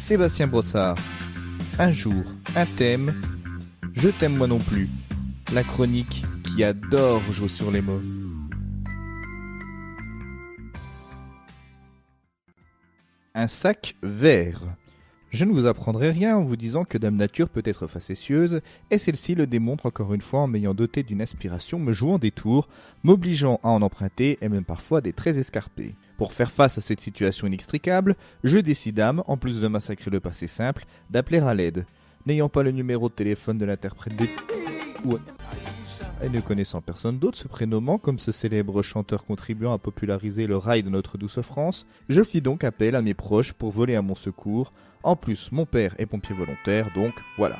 Sébastien Brossard. Un jour, un thème, je t'aime moi non plus. La chronique qui adore jouer sur les mots. Un sac vert. Je ne vous apprendrai rien en vous disant que Dame Nature peut être facétieuse, et celle-ci le démontre encore une fois en m'ayant doté d'une inspiration me jouant des tours, m'obligeant à en emprunter et même parfois des traits escarpés. Pour faire face à cette situation inextricable, je décidâme, en plus de massacrer le passé simple, d'appeler à l'aide. N'ayant pas le numéro de téléphone de l'interprète des... Et ne connaissant personne d'autre se prénommant comme ce célèbre chanteur contribuant à populariser le rail de notre douce France, je fis donc appel à mes proches pour voler à mon secours. En plus, mon père est pompier volontaire, donc voilà.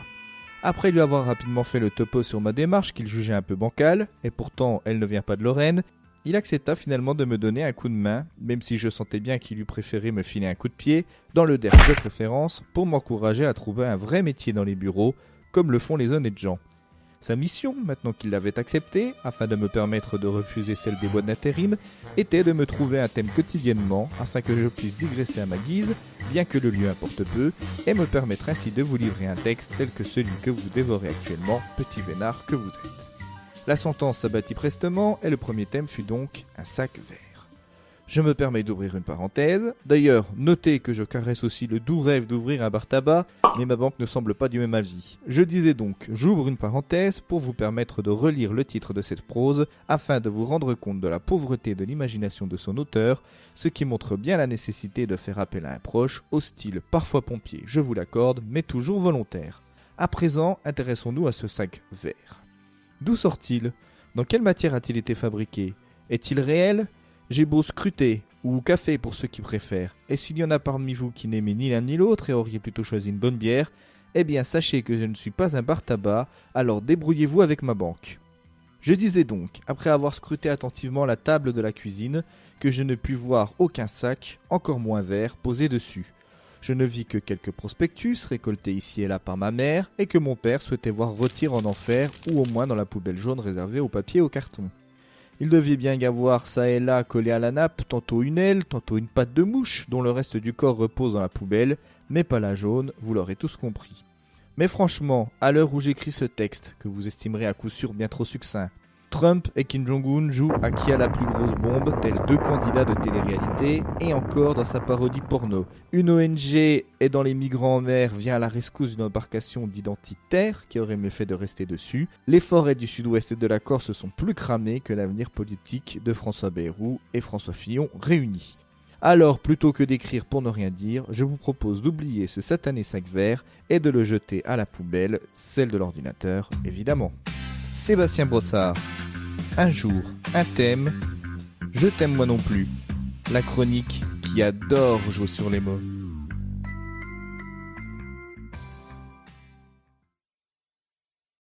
Après lui avoir rapidement fait le topo sur ma démarche qu'il jugeait un peu bancale, et pourtant elle ne vient pas de Lorraine, il accepta finalement de me donner un coup de main, même si je sentais bien qu'il eût préféré me filer un coup de pied, dans le derrière de préférence, pour m'encourager à trouver un vrai métier dans les bureaux, comme le font les honnêtes gens. Sa mission, maintenant qu'il l'avait acceptée, afin de me permettre de refuser celle des boîtes d'intérim, était de me trouver un thème quotidiennement, afin que je puisse digresser à ma guise, bien que le lieu importe peu, et me permettre ainsi de vous livrer un texte tel que celui que vous dévorez actuellement, petit vénard que vous êtes. La sentence s'abattit prestement, et le premier thème fut donc un sac vert. Je me permets d'ouvrir une parenthèse. D'ailleurs, notez que je caresse aussi le doux rêve d'ouvrir un bar tabac, mais ma banque ne semble pas du même avis. Je disais donc, j'ouvre une parenthèse pour vous permettre de relire le titre de cette prose, afin de vous rendre compte de la pauvreté de l'imagination de son auteur, ce qui montre bien la nécessité de faire appel à un proche, au style parfois pompier, je vous l'accorde, mais toujours volontaire. À présent, intéressons-nous à ce sac vert. D'où sort-il ? Dans quelle matière a-t-il été fabriqué ? Est-il réel ? J'ai beau scruter, ou café pour ceux qui préfèrent, et s'il y en a parmi vous qui n'aimez ni l'un ni l'autre et auriez plutôt choisi une bonne bière, eh bien sachez que je ne suis pas un bar tabac, alors débrouillez-vous avec ma banque. Je disais donc, après avoir scruté attentivement la table de la cuisine, que je ne pus voir aucun sac, encore moins vert, posé dessus. Je ne vis que quelques prospectus récoltés ici et là par ma mère, et que mon père souhaitait voir rôtir en enfer, ou au moins dans la poubelle jaune réservée au papier et au carton. Il devait bien y avoir ça et là collé à la nappe, tantôt une aile, tantôt une patte de mouche, dont le reste du corps repose dans la poubelle, mais pas la jaune, vous l'aurez tous compris. Mais franchement, à l'heure où j'écris ce texte, que vous estimerez à coup sûr bien trop succinct, Trump et Kim Jong-un jouent à qui a la plus grosse bombe, tels deux candidats de télé-réalité, et encore dans sa parodie porno. Une ONG aidant les migrants en mer vient à la rescousse d'une embarcation d'identitaires qui aurait mieux fait de rester dessus. Les forêts du sud-ouest et de la Corse sont plus cramées que l'avenir politique de François Bayrou et François Fillon réunis. Alors, plutôt que d'écrire pour ne rien dire, je vous propose d'oublier ce satané sac vert et de le jeter à la poubelle, celle de l'ordinateur, évidemment. Sébastien Brossard. Un jour, un thème, je t'aime moi non plus. La chronique qui adore jouer sur les mots.